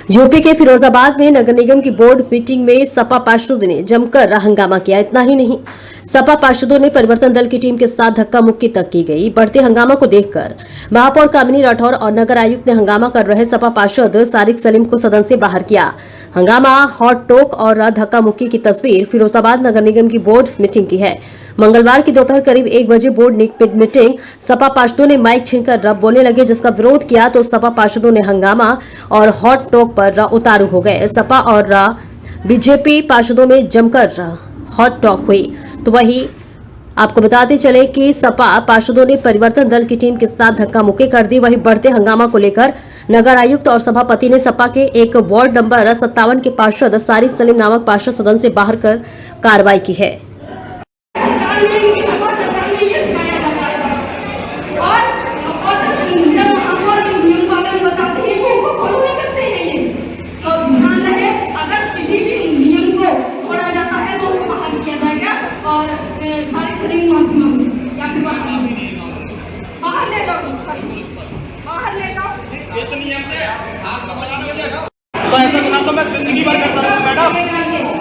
UP के फिरोजाबाद में नगर निगम की बोर्ड मीटिंग में सपा पार्षदों ने जमकर हंगामा किया। इतना ही नहीं, सपा पार्षदों ने परिवर्तन दल की टीम के साथ धक्का मुक्की तक की गई। बढ़ते हंगामा को देखकर महापौर कामिनी राठौर और नगर आयुक्त ने हंगामा कर रहे सपा पार्षद सारिक सलीम को सदन से बाहर किया। हंगामा, हॉट टॉक और धक्का मुक्की की तस्वीर फिरोजाबाद नगर निगम की बोर्ड मीटिंग की है। मंगलवार की दोपहर करीब 1 बजे बोर्ड मीटिंग सपा पार्षदों ने माइक छीनकर बोलने लगे, जिसका विरोध किया तो सपा पार्षदों ने हंगामा और हॉट टॉक पर उतारू हो गए। सपा और बीजेपी पार्षदों में जमकर हॉट टॉक हुई। तो वहीं आपको बताते चले कि सपा पार्षदों ने परिवर्तन दल की टीम के साथ धक्का मुक्की कर दी। वहीं बढ़ते हंगामा को लेकर नगर आयुक्त और सभापति ने सपा के एक वार्ड नंबर 57 के पार्षद सारिक सलीम नामक पार्षद सदन से बाहर कर कार्रवाई की है। और सारिक सलीम माफी मांगो या फिर बाहर ले जाओ, बाहर ले जाओ। ये तो नियम से आपको बताना पड़ेगा। तो ऐसा गुनाह तो मैं जिंदगी भर करता रहूंगा मैडम।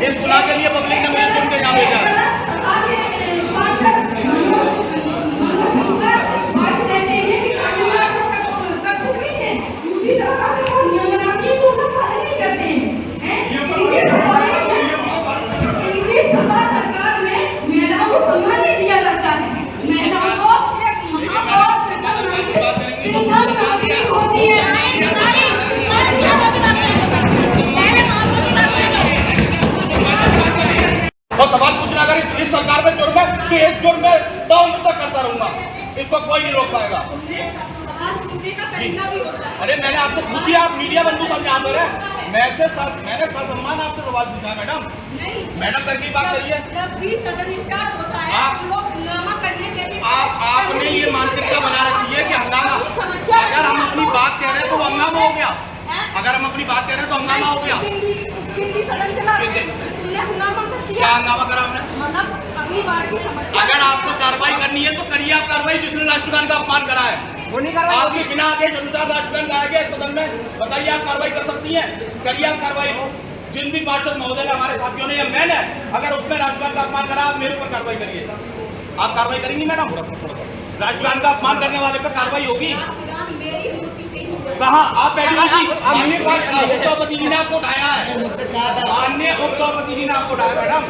इस गुनाह के लिए पब्लिक ने मुझे चुन के यहाँ भेजा। और सवाल पूछना, अगर इस सरकार में जुर्म है तो एक जुर्म में दांव तक करता रहूंगा, इसको कोई नहीं रोक पाएगा। अरे मैंने आपसे पूछी, आप मीडिया बंधु सब यहाँ पर है। मैंने ससम्मान आपसे सवाल पूछा है मैडम। मैडम करके बात करिए। जब भी सदन स्टार्ट होता है आप लोग हंगामा करने के लिए आपने ये मानसिकता बना रखी है कि हंगामा, अगर हम अपनी बात कह रहे हैं तो वो हंगामा हो गया। अगर हम अपनी बात कह रहे हैं तो हंगामा हो गया। क्या हंगामा करा हमने? मतलब अपनी बात की समस्या। अगर आपको कार्रवाई करनी है तो करिए आप कार्रवाई, जिसने राष्ट्रगान का अपमान करा है वो नहीं कार्रवाई होगी। बिना आदेश अनुसार राष्ट्रगान गाया गया सदन में, बताइए आप कार्रवाई कर सकती हैं? करिए आप कार्रवाई। जिन भी पार्षद महोदय ने, हमारे साथियों ने या मैंने अगर उसमें राष्ट्रगान का अपमान करा, आप मेरे ऊपर कार्रवाई करिए। आप कार्रवाई करेंगी मैडम? राष्ट्रगान का अपमान करने वाले पर कार्रवाई होगी। कहाँ आप बैठी हुई थी? माननीय उपसभापति जी ने आपको उठाया है। माननीय उपसभापति जी ने आपको उठाया मैडम।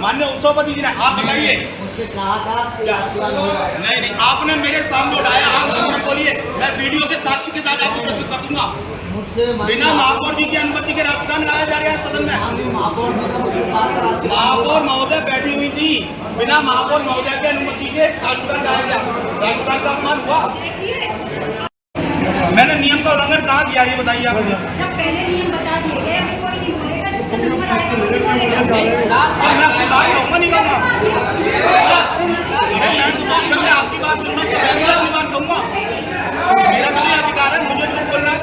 माननीय उपसभापति जी ने, आप बताइए। मुझसे कहा था कि नहीं, आपने मेरे सामने उठाया। आप बोलिए, मैं वीडियो के साक्षी के साथ आपको प्रस्तुत कर दूंगा। मुझसे बिना महापौर जी की अनुमति के राष्ट्रगान गाया जा रहा है सदन में। महापौर मुझसे कहा था, महापौर महोदय बैठी हुई थी, बिना महापौर महोदय की अनुमति के राष्ट्रगान गाया गया। राष्ट्रगान का अपमान हुआ। मैंने नियम का उल्लंघन कहाँ किया, ये बताइए आप। जब पहले नियम बता दिए गए, अभी कोई नहीं बोलेगा, जिसका नंबर आएगा वो नहीं बोलेगा। मैं अपनी बात कहूँगा, नहीं कहूँगा? मैं आपकी बात सुनना, मैं अपनी बात कहूँगा। मेरा भी अधिकार है, मुझे तो बोलना है।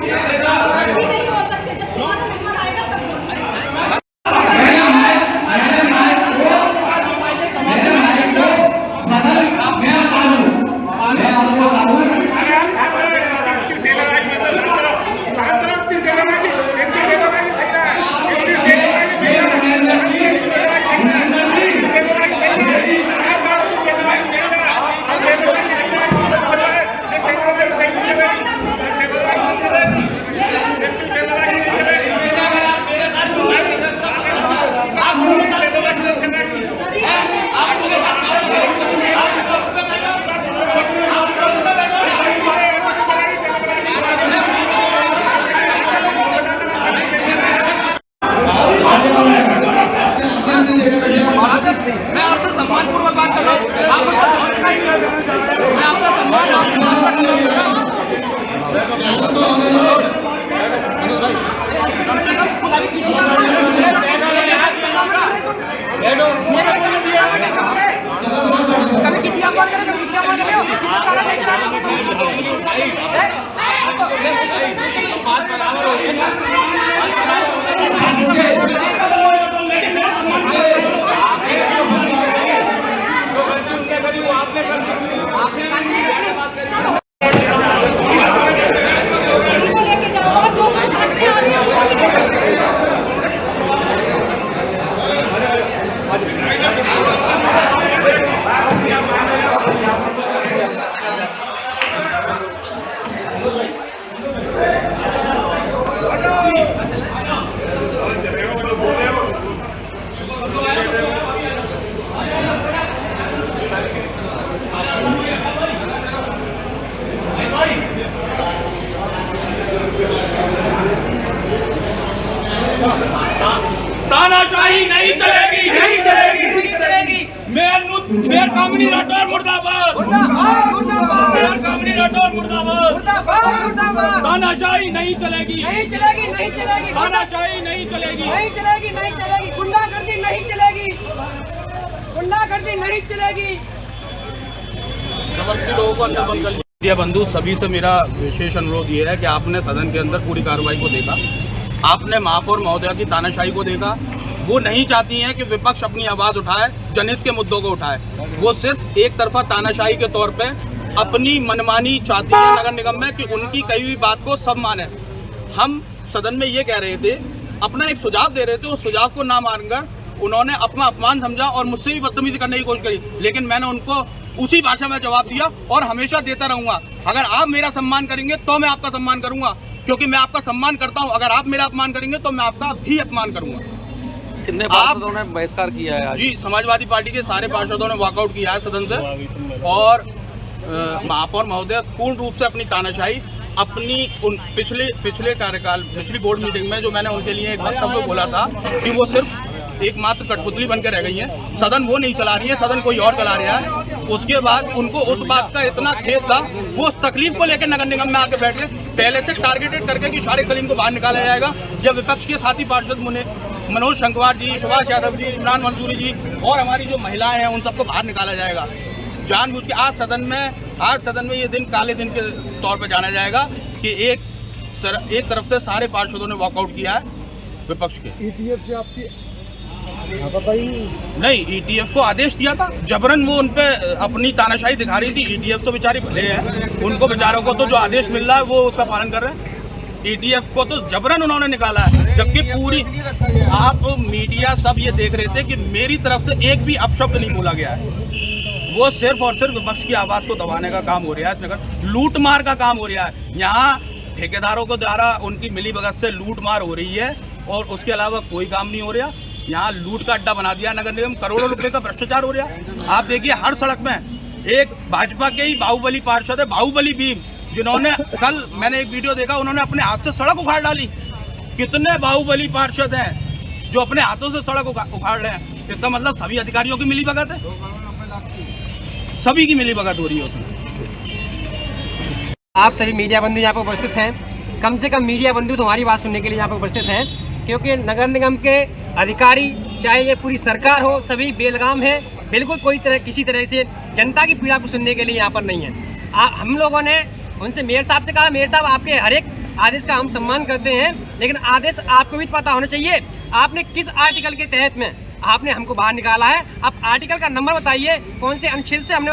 मेयर कामिनी राठौर मुर्दाबाद, मेयर कामिनी राठौर मुर्दाबाद। तानाशाही नहीं चलेगी, नहीं चलेगी, नहीं चलेगी, तानाशाही नहीं चलेगी, नहीं चलेगी, नहीं चलेगी, गुंडागर्दी नहीं चलेगी, गुंडागर्दी नहीं चलेगी। जबरदस्ती लोगों को अंदर बंद कर दिया। बंधु, सभी से मेरा विशेष अनुरोध ये है कि आपने सदन के अंदर पूरी कार्रवाई को देखा, आपने महापौर महोदया की तानाशाही को देखा। वो नहीं चाहती हैं कि विपक्ष अपनी आवाज़ उठाए, जनहित के मुद्दों को उठाए। वो सिर्फ एक तरफा तानाशाही के तौर पे अपनी मनमानी चाहती है नगर निगम में कि उनकी कही हुई बात को सब माने। हम सदन में ये कह रहे थे, अपना एक सुझाव दे रहे थे, उस सुझाव को ना मानकर उन्होंने अपना अपमान समझा और मुझसे भी बदतमीजी करने की कोशिश करी, लेकिन मैंने उनको उसी भाषा में जवाब दिया और हमेशा देता रहूंगा। अगर आप मेरा सम्मान करेंगे तो मैं आपका सम्मान करूंगा, क्योंकि मैं आपका सम्मान करता हूं। अगर आप मेरा अपमान करेंगे तो मैं आपका भी अपमान करूंगा। कितने पार्षदों ने बहिष्कार किया है आज? जी, समाजवादी पार्टी के सारे पार्षदों ने वॉकआउट किया है सदन से, और महापौर महोदय पूर्ण रूप से अपनी तानाशाही अपनी उन पिछले कार्यकाल, पिछली बोर्ड मीटिंग में जो मैंने उनके लिए एक वक्तव्य बोला था कि वो सिर्फ एकमात्र कठपुतली बनकर रह गई हैं, सदन वो नहीं चला रही है, सदन कोई और चला रहा है। उसके बाद उनको उस बात का इतना खेद था, वो उस तकलीफ को लेकर नगर निगम में आके बैठे, पहले से टारगेटेड करके कि शारिक सलीम को बाहर निकाला जाएगा, या विपक्ष के साथी पार्षद मनोज शंकवार जी, सुभाष यादव जी, इमरान मंसूरी जी और हमारी जो महिलाएं हैं उन सबको बाहर निकाला जाएगा जानबूझ के। आज सदन में ये दिन काले दिन के तौर पर जाना जाएगा कि एक तरफ से सारे पार्षदों ने वॉकआउट किया है विपक्ष के। ईटीएफ से आपकी नहीं, ईटीएफ को आदेश दिया था, जबरन वो उनपे अपनी तानाशाही दिखा रही थी। ईटीएफ तो बेचारी भले हैं, उनको बेचारों को तो जो आदेश मिल रहा है वो उसका पालन कर रहे हैं। ईटीएफ को तो जबरन उन्होंने निकाला है, जबकि पूरी आप मीडिया सब ये देख रहे थे कि मेरी तरफ से एक भी अपशब्द नहीं बोला गया है। वो सिर्फ और सिर्फ विपक्ष की आवाज़ को दबाने का काम हो रहा है, इसमें लूट मार का काम हो रहा है। यहाँ ठेकेदारों को द्वारा उनकी मिलीभगत से लूट मार हो रही है और उसके अलावा कोई काम नहीं हो रहा। यहाँ लूट का अड्डा बना दिया नगर निगम, करोड़ों रुपए का भ्रष्टाचार हो रहा है। आप देखिए हर सड़क में एक भाजपा के ही बाहुबली पार्षद है, बाहुबली भीम, जिन्होंने कल मैंने एक वीडियो देखा, उन्होंने अपने हाथ से सड़क उखाड़ डाली। कितने बाहुबली पार्षद हैं जो अपने हाथों से सड़क उखाड़ रहे हैं? इसका मतलब सभी अधिकारियों की मिलीभगत है, सभी की मिलीभगत हो रही है उसमें। आप सभी मीडिया बंधु यहाँ पर उपस्थित हैं, कम से कम मीडिया बंधु तुम्हारी बात सुनने के लिए यहाँ पर उपस्थित हैं, क्योंकि नगर निगम के अधिकारी चाहे ये पूरी सरकार हो, सभी बेलगाम है। बिल्कुल कोई किसी तरह से जनता की पीड़ा को सुनने के लिए यहाँ पर नहीं है। हम लोगों ने उनसे मेयर साहब से कहा, मेयर साहब आपके हर एक आदेश का हम सम्मान करते हैं, लेकिन आदेश आपको भी पता होना चाहिए आपने किस आर्टिकल के तहत में आपने हमको बाहर निकाला है। आप आर्टिकल का नंबर बताइए, कौन से अनुच्छेद से हमने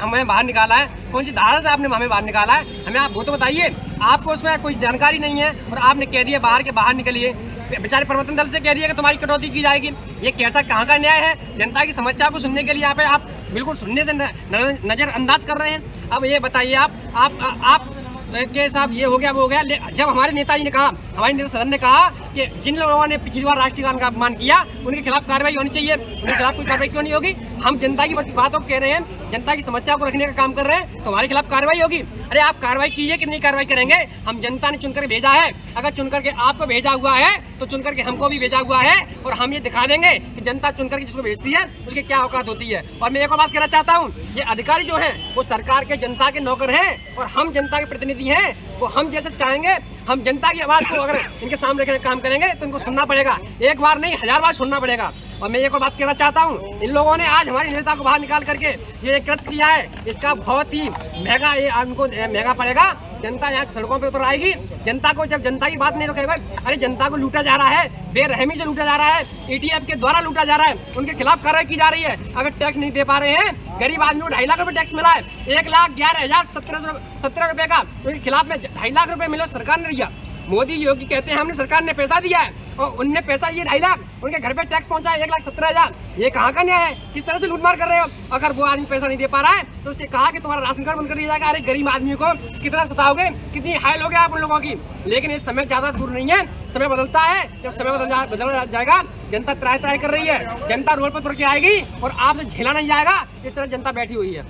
हमें बाहर निकाला है, कौन सी धारा से आपने हमें बाहर निकाला है, हमें आप वो तो बताइए। आपको उसमें कोई जानकारी नहीं है और आपने कह दिया बाहर निकलिए। बेचारे परिवर्तन दल से कह दिया कि तुम्हारी कटौती की जाएगी। ये कैसा कहाँ का न्याय है? जनता की समस्या को सुनने के लिए यहाँ पे आप बिल्कुल सुनने से नजरअंदाज कर रहे हैं। अब ये बताइए आप के साहब ये हो गया वो हो गया। जब हमारे नेताजी ने कहा, हमारे नेता सदन ने कहा कि जिन लोगों ने पिछली बार राष्ट्रीय गान का अपमान किया उनके खिलाफ कार्रवाई होनी चाहिए, उनके खिलाफ कोई कार्रवाई क्यों नहीं होगी? हम जनता की बातों को कह रहे हैं, जनता की समस्या को रखने का काम कर रहे हैं, तो हमारे खिलाफ कार्रवाई होगी। अरे आप कार्रवाई कीजिए कि नहीं कार्रवाई करेंगे? हम जनता ने चुनकर भेजा है, अगर चुनकर के आपको भेजा हुआ है तो चुनकर के हमको भी भेजा हुआ है, और हम ये दिखा देंगे कि जनता चुनकर के जिसको भेजती है उसकी क्या औकात होती है। और मैं एक और बात कहना चाहता हूँ, ये अधिकारी जो है वो सरकार के जनता के नौकर हैं और हम जनता के प्रतिनिधि हैं। वो हम जैसे चाहेंगे, हम जनता की आवाज़ को अगर इनके सामने रखने का काम करेंगे तो इनको सुनना पड़ेगा, एक बार नहीं 1000 बार सुनना पड़ेगा। और मैं एक और बात कहना चाहता हूँ, इन लोगों ने आज हमारे नेता को बाहर निकाल करके ये कृत्य किया है, इसका बहुत ही महंगा उनको महंगा पड़ेगा। जनता यहाँ सड़कों पे उतर आएगी। जनता को जब जनता की बात नहीं रखेगा, अरे जनता को लूटा जा रहा है, बेरहमी से लूटा जा रहा है, ईटीएफ के द्वारा लूटा जा रहा है, उनके खिलाफ कार्रवाई की जा रही है। अगर टैक्स नहीं दे पा रहे हैं, गरीब आदमी को 2.5 लाख रुपए टैक्स मिला है, 1,11,17 रुपए का, उनके खिलाफ में 2.5 लाख रुपए मिला सरकार ने दिया। मोदी योगी कहते हैं हमने सरकार ने पैसा दिया है और उनने पैसा ये 2.5 लाख, उनके घर पे टैक्स पहुंचा है 1,17,000। ये कहाँ का न्याय है? किस तरह से लूटमार कर रहे हो? अगर वो आदमी पैसा नहीं दे पा रहा है तो उससे कहा कि तुम्हारा राशन कार्ड बंद कर दिया जाएगा। अरे गरीब आदमी को कितना सताओगे, कितनी हायल हो गया आप उन लोगों की। लेकिन ये समय ज्यादा दूर नहीं है, समय बदलता है। जब समय बदल जाएगा, जनता त्राय कर रही है, जनता रोड पर उतर के आएगी और आपसे झेला नहीं जाएगा। इस तरह जनता बैठी हुई है।